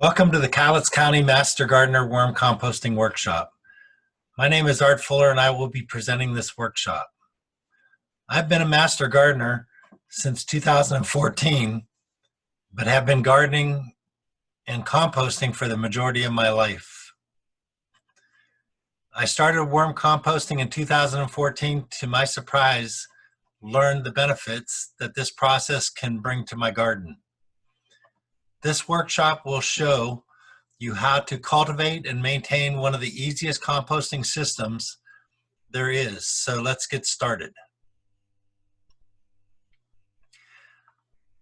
Welcome to the Cowlitz County Master Gardener Worm Composting Workshop. My name is Art Fuller and I will be presenting this workshop. I've been a master gardener since 2014, but have been gardening and composting for the majority of my life. I started worm composting in 2014. To my surprise, learned the benefits that this process can bring to my garden. This workshop will show you how to cultivate and maintain one of the easiest composting systems there is. So let's get started.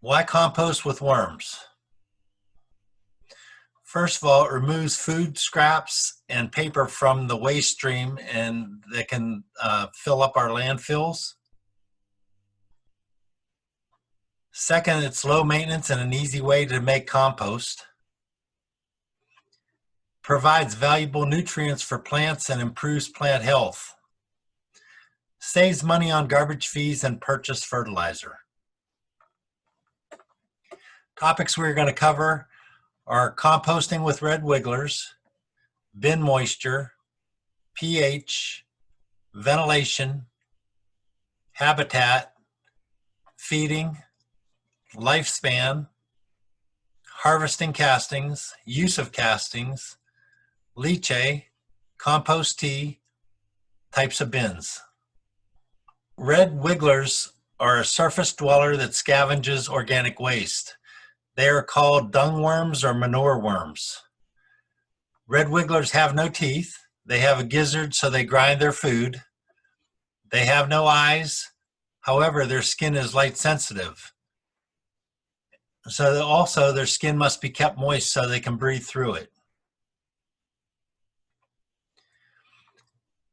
Why compost with worms? First of all, it removes food scraps and paper from the waste stream and that can fill up our landfills. Second, it's low maintenance and an easy way to make compost. Provides valuable nutrients for plants and improves plant health. Saves money on garbage fees and purchased fertilizer. Topics we're going to cover are composting with red wigglers, bin moisture, pH, ventilation, habitat, feeding, lifespan, harvesting castings, use of castings, leachate, compost tea, types of bins. Red wigglers are a surface dweller that scavenges organic waste. They are called dung worms or manure worms. Red wigglers have no teeth. They have a gizzard, so they grind their food. They have no eyes. However, their skin is light sensitive. So also their skin must be kept moist so they can breathe through it.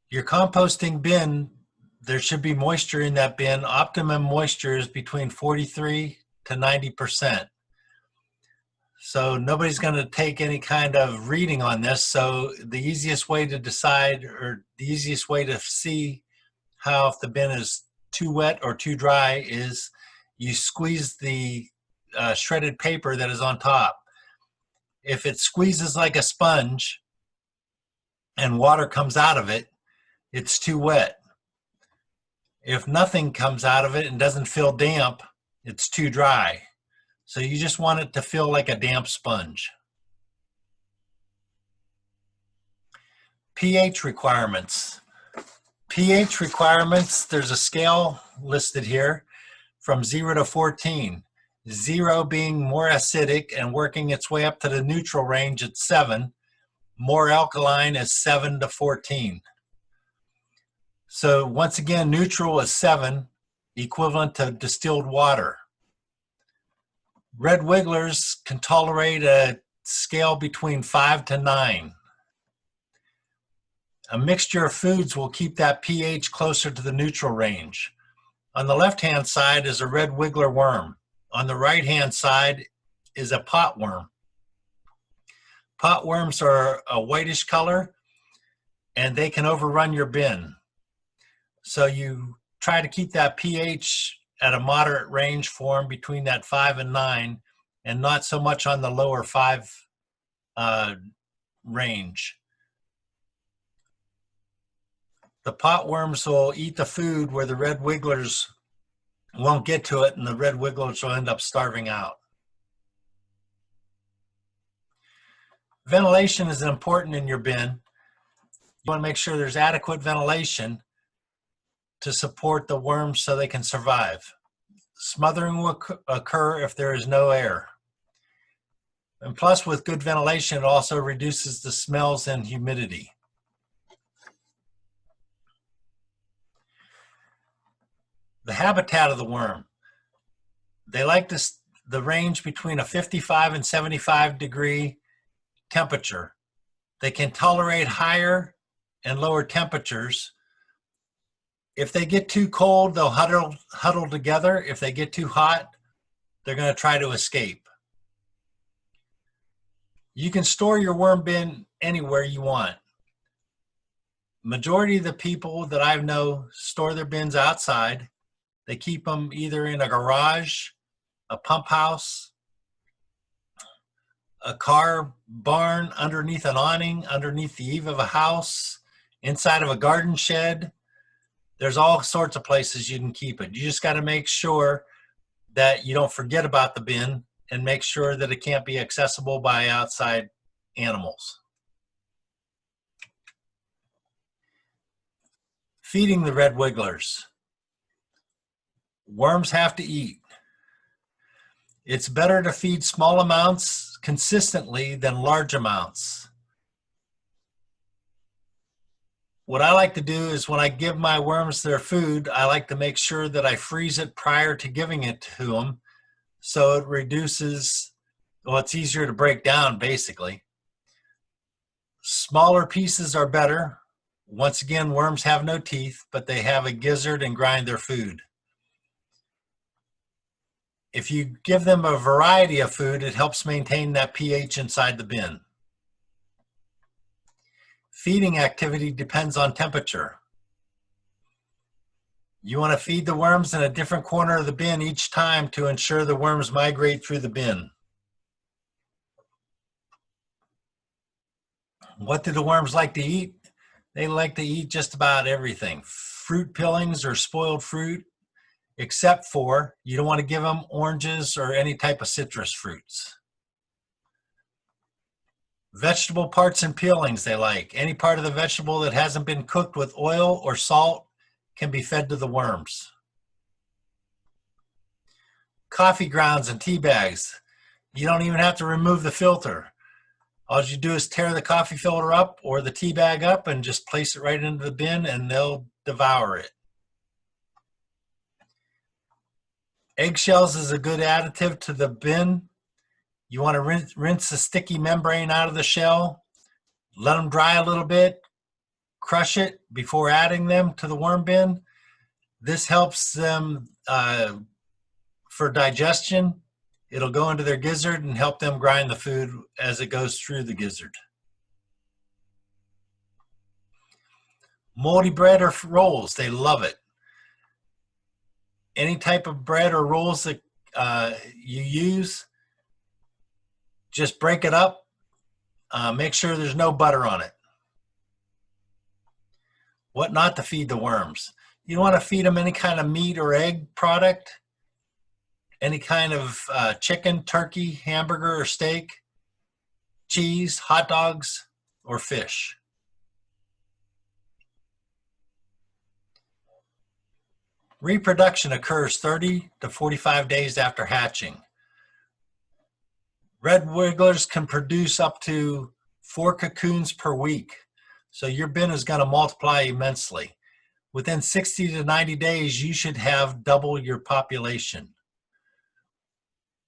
Your composting bin, there should be moisture in that bin. Optimum moisture is between 43 to 90%. So nobody's going to take any kind of reading on this. So the easiest way to decide, or the easiest way to see how if the bin is too wet or too dry, is you squeeze the shredded paper that is on top. If it squeezes like a sponge and water comes out of it, it's too wet. If nothing comes out of it and doesn't feel damp, it's too dry. So you just want it to feel like a damp sponge. pH requirements. pH requirements, there's a scale listed here from 0 to 14. 0 being more acidic and working its way up to the neutral range at 7. More alkaline is 7 to 14. So once again, neutral is 7, equivalent to distilled water. Red wigglers can tolerate a scale between 5 to 9. A mixture of foods will keep that pH closer to the neutral range. On the left-hand side is a red wiggler worm. On the right-hand side is a potworm. Potworms are a whitish color and they can overrun your bin. So you try to keep that pH at a moderate range for them between that 5 and 9 and not so much on the lower 5 range. The potworms will eat the food where the red wigglers won't get to it, and the red wigglers will end up starving out. Ventilation is important in your bin. You want to make sure there's adequate ventilation to support the worms so they can survive. Smothering will occur if there is no air. And plus, with good ventilation, it also reduces the smells and humidity. The habitat of the worm. They like the range between a 55 and 75 degree temperature. They can tolerate higher and lower temperatures. If they get too cold, they'll huddle together. If they get too hot, they're going to try to escape. You can store your worm bin anywhere you want. Majority of the people that I know store their bins outside. They keep them either in a garage, a pump house, a car barn, underneath an awning, underneath the eave of a house, inside of a garden shed. There's all sorts of places you can keep it. You just got to make sure that you don't forget about the bin and make sure that it can't be accessible by outside animals. Feeding the red wigglers. Worms have to eat. It's better to feed small amounts consistently than large amounts. What I like to do is when I give my worms their food, I like to make sure that I freeze it prior to giving it to them, so it reduces, well, it's easier to break down basically. Smaller pieces are better. Once again, worms have no teeth, but they have a gizzard and grind their food. If you give them a variety of food, it helps maintain that pH inside the bin. Feeding activity depends on temperature. You want to feed the worms in a different corner of the bin each time to ensure the worms migrate through the bin. What do the worms like to eat? They like to eat just about everything. Fruit peelings or spoiled fruit, except for you don't want to give them oranges or any type of citrus fruits. Vegetable parts and peelings they like. Any part of the vegetable that hasn't been cooked with oil or salt can be fed to the worms. Coffee grounds and tea bags. You don't even have to remove the filter. All you do is tear the coffee filter up or the tea bag up and just place it right into the bin and they'll devour it. Eggshells is a good additive to the bin. You want to rinse the sticky membrane out of the shell, let them dry a little bit, crush it before adding them to the worm bin. This helps them for digestion. It'll go into their gizzard and help them grind the food as it goes through the gizzard. Moldy bread or rolls, they love it. Any type of bread or rolls that you use, just break it up. Make sure there's no butter on it. What not to feed the worms. You don't want to feed them any kind of meat or egg product, any kind of chicken, turkey, hamburger or steak, cheese, hot dogs, or fish. Reproduction occurs 30 to 45 days after hatching. Red wigglers can produce up to 4 cocoons per week, so your bin is going to multiply immensely. Within 60 to 90 days, you should have double your population.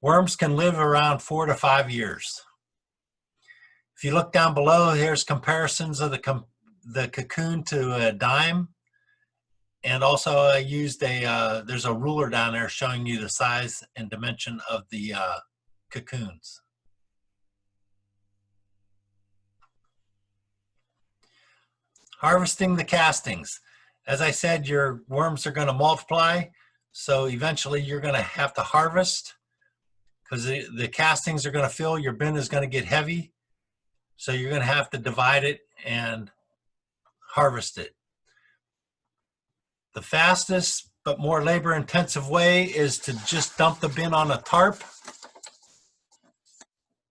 Worms can live around 4 to 5 years. If you look down below, here's comparisons of the cocoon to a dime. And also I used there's a ruler down there showing you the size and dimension of the cocoons. Harvesting the castings. As I said, your worms are going to multiply, so eventually you're going to have to harvest because the castings are going to fill, your bin is going to get heavy, so you're going to have to divide it and harvest it. The fastest but more labor-intensive way is to just dump the bin on a tarp,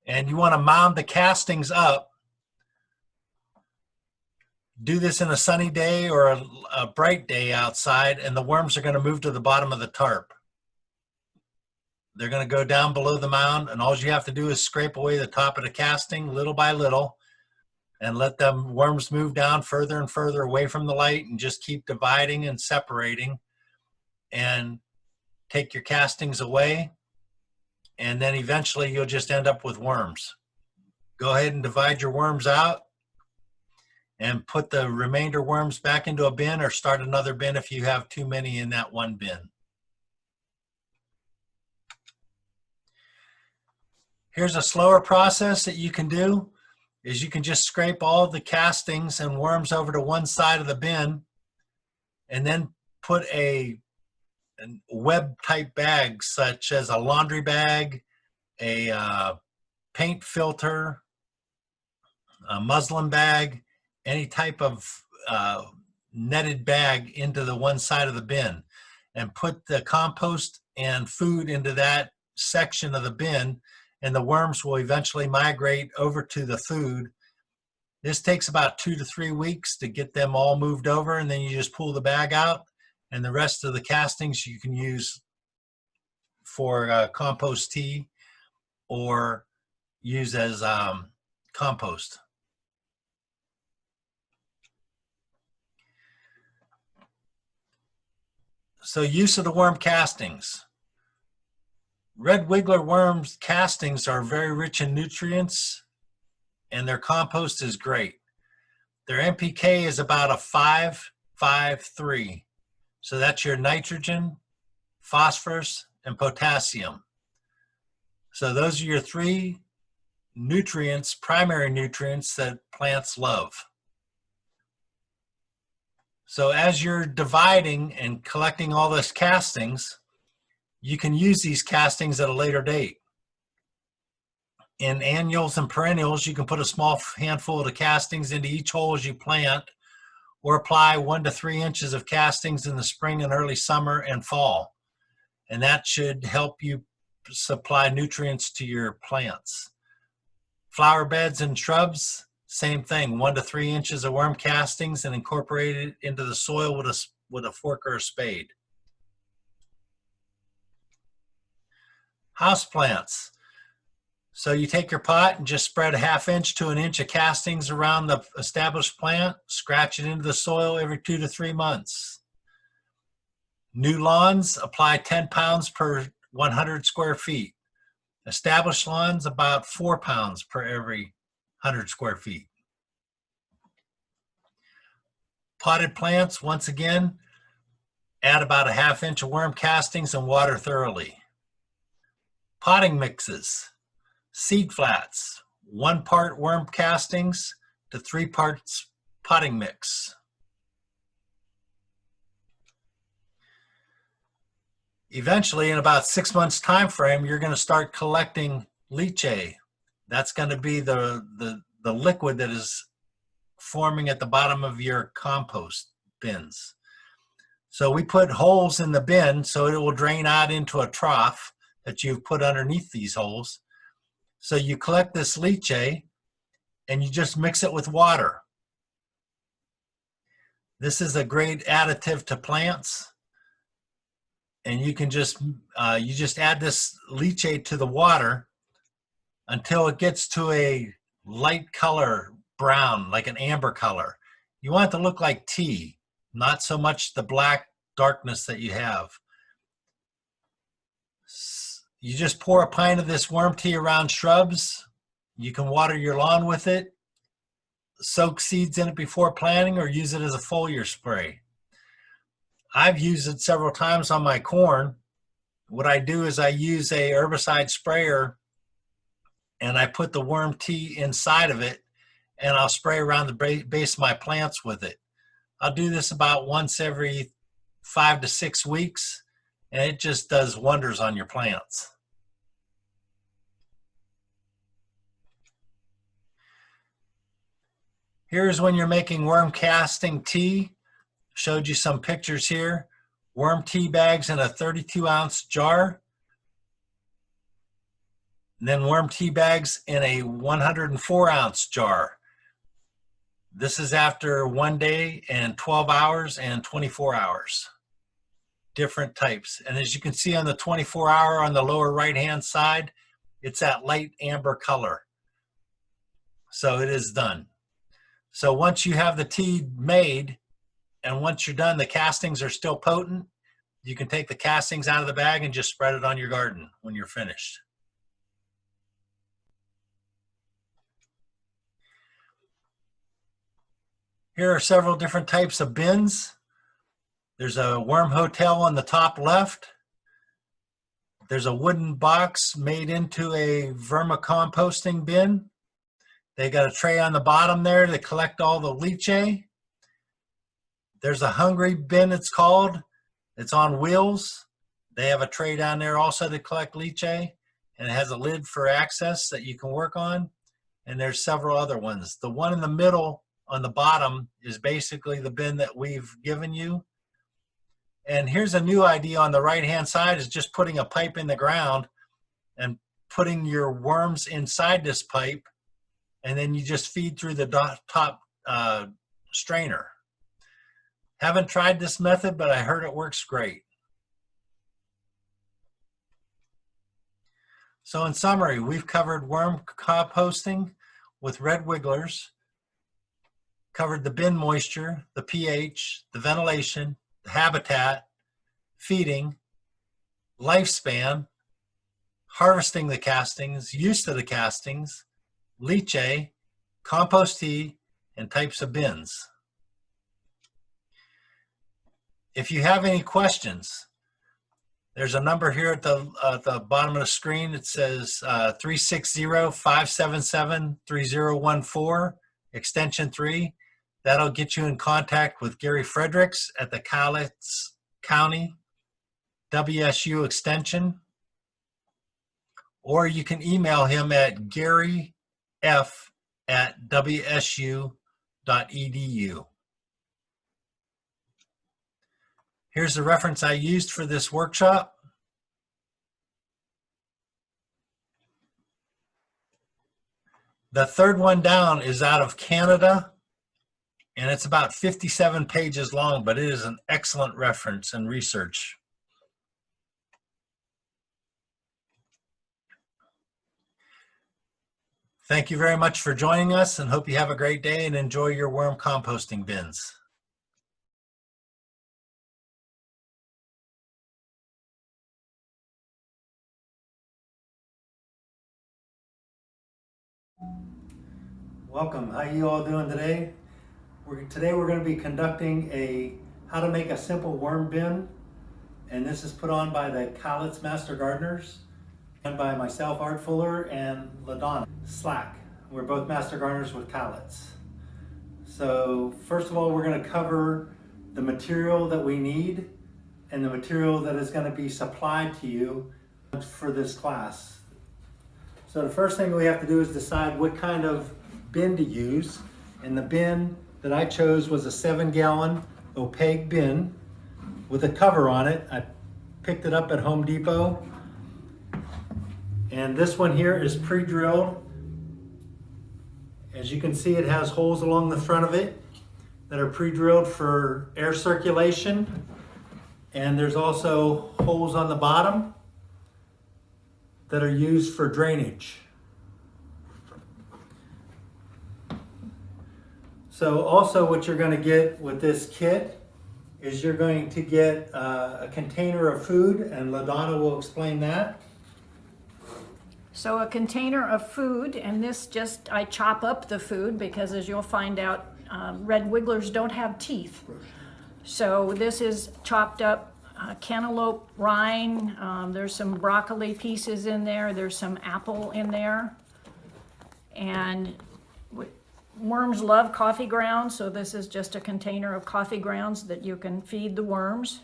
and you want to mound the castings up. Do this in a sunny day or a bright day outside, and the worms are going to move to the bottom of the tarp. They're going to go down below the mound, and all you have to do is scrape away the top of the casting little by little and let them worms move down further and further away from the light and just keep dividing and separating, and take your castings away, and then eventually you'll just end up with worms. Go ahead and divide your worms out and put the remainder worms back into a bin or start another bin if you have too many in that one bin. Here's a slower process that you can do, is you can just scrape all the castings and worms over to one side of the bin and then put a web type bag such as a laundry bag, a paint filter, a muslin bag, any type of netted bag into the one side of the bin, and put the compost and food into that section of the bin, and the worms will eventually migrate over to the food. This takes about 2 to 3 weeks to get them all moved over, and then you just pull the bag out, and the rest of the castings you can use for compost tea or use as compost. So use of the worm castings. Red wiggler worms castings are very rich in nutrients, and their compost is great. Their NPK is about a 5-5-3. So that's your nitrogen, phosphorus, and potassium. So those are your 3 nutrients, primary nutrients that plants love. So as you're dividing and collecting all those castings, you can use these castings at a later date. In annuals and perennials, you can put a small handful of the castings into each hole as you plant, or apply 1 to 3 inches of castings in the spring and early summer and fall. And that should help you supply nutrients to your plants. Flower beds and shrubs, same thing, 1 to 3 inches of worm castings and incorporate it into the soil with a fork or a spade. House plants. So you take your pot and just spread a 1/2 inch to 1 inch of castings around the established plant, scratch it into the soil every 2 to 3 months. New lawns, apply 10 pounds per 100 square feet. Established lawns, about 4 pounds per every 100 square feet. Potted plants, once again, add about a 1/2 inch of worm castings and water thoroughly. Potting mixes. Seed flats, 1 part worm castings to 3 parts potting mix. Eventually, in about 6 months time frame, you're going to start collecting leachate. That's going to be the liquid that is forming at the bottom of your compost bins. So we put holes in the bin so it will drain out into a trough that you've put underneath these holes. So you collect this leachate and you just mix it with water. This is a great additive to plants. And you can just add this leachate to the water until it gets to a light color, brown, like an amber color. You want it to look like tea, not so much the black darkness that you have. You just pour a pint of this worm tea around shrubs. You can water your lawn with it, soak seeds in it before planting, or use it as a foliar spray. I've used it several times on my corn. What I do is I use a herbicide sprayer and I put the worm tea inside of it and I'll spray around the base of my plants with it. I'll do this about once every 5 to 6 weeks, and it just does wonders on your plants. Here's when you're making worm casting tea. Showed you some pictures here. Worm tea bags in a 32-ounce jar. And then worm tea bags in a 104-ounce jar. This is after 1 day and 12 hours and 24 hours. Different types. And as you can see on the 24-hour on the lower right-hand side, it's that light amber color. So it is done. So once you have the tea made, and once you're done, the castings are still potent, you can take the castings out of the bag and just spread it on your garden when you're finished. Here are several different types of bins. There's a worm hotel on the top left. There's a wooden box made into a vermicomposting bin. They got a tray on the bottom there to collect all the leachate. There's a hungry bin, it's called. It's on wheels. They have a tray down there also to collect leachate. and it has a lid for access that you can work on. And there's several other ones. The one in the middle on the bottom is basically the bin that we've given you. And here's a new idea on the right-hand side, is just putting a pipe in the ground and putting your worms inside this pipe, and then you just feed through the top strainer. Haven't tried this method, but I heard it works great. So in summary, we've covered worm composting with red wigglers, covered the bin moisture, the pH, the ventilation, the habitat, feeding, lifespan, harvesting the castings, use of the castings, leachate, compostee, and types of bins. If you have any questions, there's a number here at the bottom of the screen. It says 360-577-3014, extension 3. That'll get you in contact with Gary Fredericks at the Cowlitz County WSU extension. Or you can email him at garyf@wsu.edu. Here's the reference I used for this workshop. The third one down is out of Canada, and it's about 57 pages long, but it is an excellent reference and research. Thank you very much for joining us, and hope you have a great day and enjoy your worm composting bins. Welcome. How you all doing today? Today we're going to be conducting a how to make a simple worm bin, and this is put on by the Cowlitz Master Gardeners and by myself, Art Fuller, and LaDonna Slack. We're both Master Gardeners with Cowlitz. So first of all, we're going to cover the material that we need and the material that is going to be supplied to you for this class. So the first thing we have to do is decide what kind of bin to use, and the bin that I chose was a 7-gallon opaque bin with a cover on it. I picked it up at Home Depot, and this one here is pre-drilled. As you can see, it has holes along the front of it that are pre-drilled for air circulation, and there's also holes on the bottom that are used for drainage. So also what you're going to get with this kit is you're going to get a container of food, and LaDonna will explain that. So a container of food, and this just, I chop up the food because as you'll find out, red wigglers don't have teeth. So this is chopped up cantaloupe rind, there's some broccoli pieces in there, there's some apple in there, and worms love coffee grounds, so this is just a container of coffee grounds that you can feed the worms.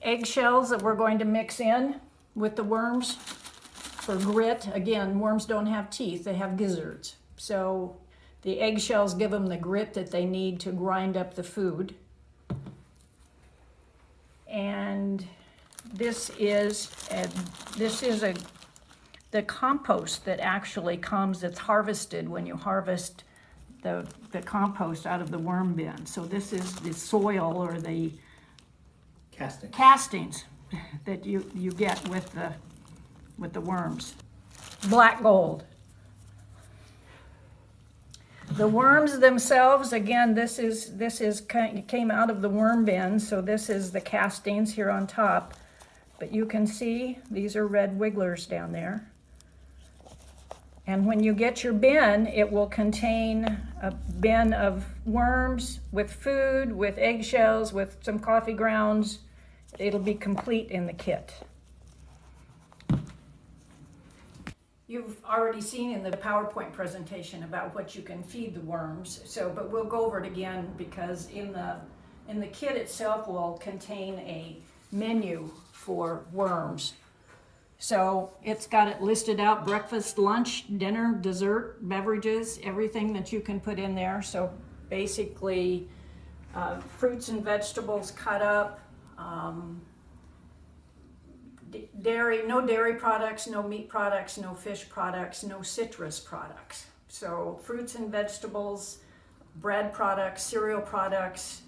Eggshells that we're going to mix in with the worms for grit. Again, worms don't have teeth, they have gizzards. So the eggshells give them the grit that they need to grind up the food. And this is the compost that actually comes, that's harvested when you harvest the compost out of the worm bin. So this is the soil or the castings that you get with the worms. Black gold. The worms themselves, again, this came out of the worm bin, so this is the castings here on top. But you can see these are red wigglers down there. And when you get your bin, it will contain a bin of worms with food, with eggshells, with some coffee grounds. It'll be complete in the kit. You've already seen in the PowerPoint presentation about what you can feed the worms. But we'll go over it again because in the kit itself will contain a menu for worms. So it's got it listed out, breakfast, lunch, dinner, dessert, beverages, everything that you can put in there. So basically, fruits and vegetables cut up, dairy, no dairy products, no meat products, no fish products, no citrus products. So fruits and vegetables, bread products, cereal products,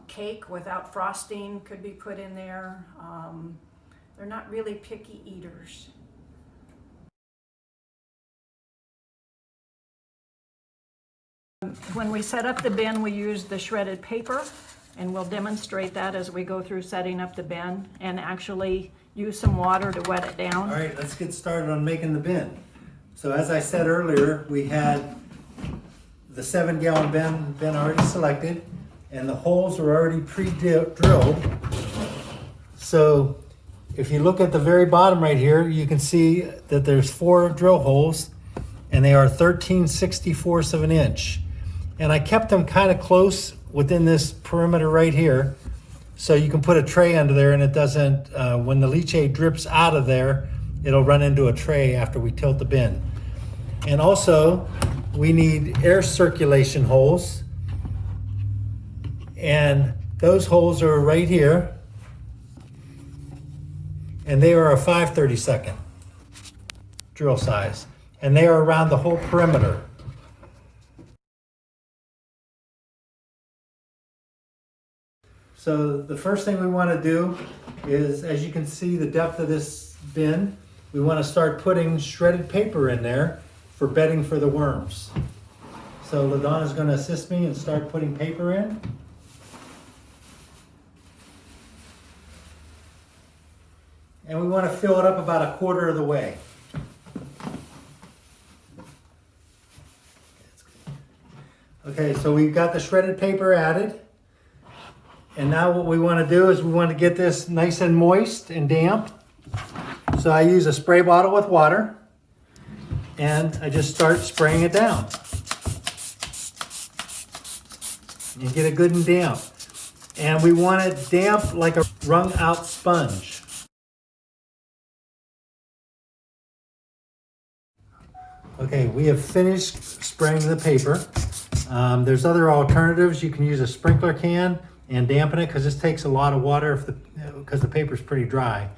cake without frosting could be put in there. They're not really picky eaters. When we set up the bin, we use the shredded paper, and we'll demonstrate that as we go through setting up the bin, and actually use some water to wet it down. All right, let's get started on making the bin. So as I said earlier, we had the 7-gallon bin already selected, and the holes are already pre-drilled. So if you look at the very bottom right here, you can see that there's 4 drill holes, and they are 13/64 of an inch. And I kept them kind of close within this perimeter right here, so you can put a tray under there, and it doesn't, when the leachate drips out of there, it'll run into a tray after we tilt the bin. And also, we need air circulation holes, and those holes are right here, and they are a 5/32 drill size, and they are around the whole perimeter. So the first thing we want to do is, as you can see the depth of this bin, we want to start putting shredded paper in there for bedding for the worms. So LaDonna is going to assist me and start putting paper in. And we want to fill it up about 1/4 of the way. Okay, so we've got the shredded paper added. And now what we want to do is we want to get this nice and moist and damp. So I use a spray bottle with water, and I just start spraying it down. And get it good and damp. And we want it damp like a wrung out sponge. Okay, we have finished spraying the paper. There's other alternatives. You can use a sprinkler can and dampen it, because this takes a lot of water because the paper's pretty dry.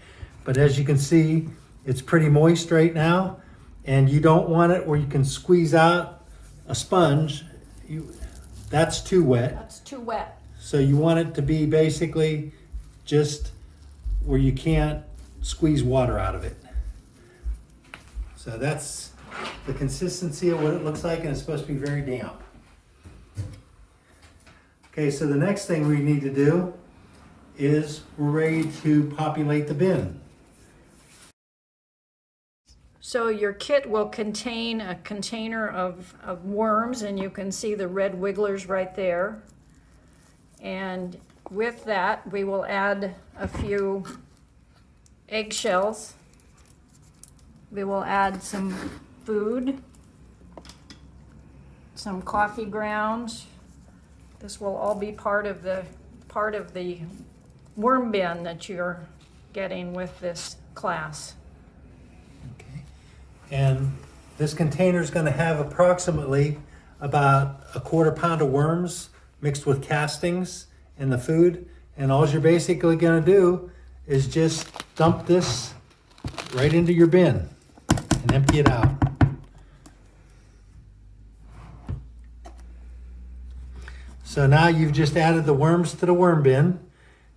But as you can see, it's pretty moist right now, and you don't want it where you can squeeze out a sponge. That's too wet. That's too wet. So you want it to be basically just where you can't squeeze water out of it. So that's the consistency of what it looks like, and it's supposed to be very damp. Okay, so the next thing we need to do is we're ready to populate the bin. So your kit will contain a container of worms, and you can see the red wigglers right there. And with that, we will add a few eggshells. We will add some food, some coffee grounds. This will all be part of the worm bin that you're getting with this class. Okay. And this container is going to have approximately about 1/4 pound of worms mixed with castings in the food. And all you're basically going to do is just dump this right into your bin and empty it out. So now you've just added the worms to the worm bin.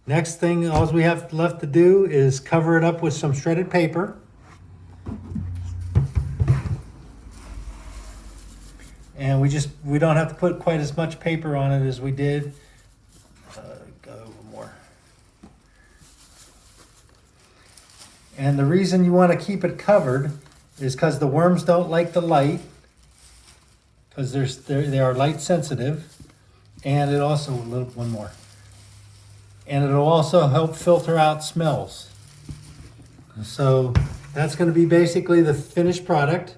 Next thing, all we have left to do is cover it up with some shredded paper. And we don't have to put quite as much paper on it as we did. Go over more. And the reason you want to keep it covered is because the worms don't like the light, because they are light sensitive. And it also, one more. And it'll also help filter out smells. So that's going to be basically the finished product.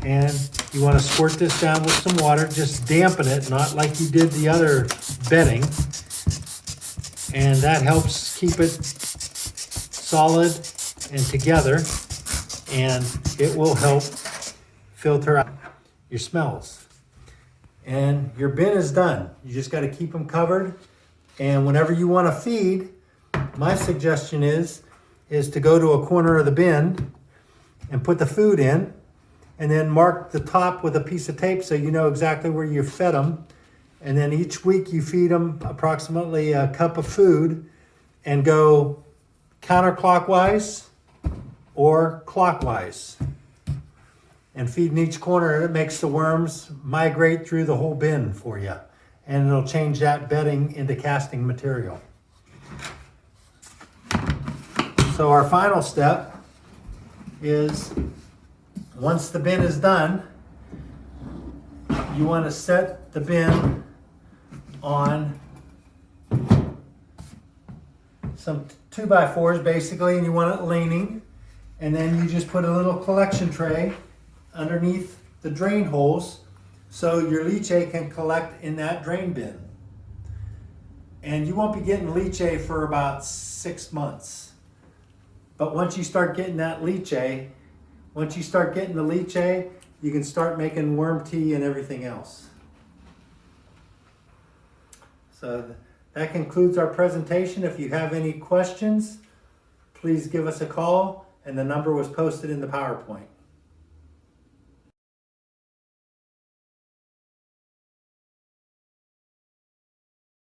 And you want to squirt this down with some water, just dampen it, not like you did the other bedding. And that helps keep it solid and together, and it will help filter out your smells. And your bin is done. You just got to keep them covered. And whenever you want to feed, my suggestion is to go to a corner of the bin and put the food in, and then mark the top with a piece of tape so you know exactly where you fed them. And then each week you feed them approximately a cup of food and go counterclockwise or clockwise. And feed in each corner, it makes the worms migrate through the whole bin for you. And it'll change that bedding into casting material. So our final step is, once the bin is done, you want to set the bin on some 2x4s basically, and you want it leaning, and then you just put a little collection tray underneath the drain holes so your leachate can collect in that drain bin. And you won't be getting leachate for about 6 months. But once you start getting that leachate, you can start making worm tea and everything else. So that concludes our presentation. If you have any questions, please give us a call, and the number was posted in the PowerPoint.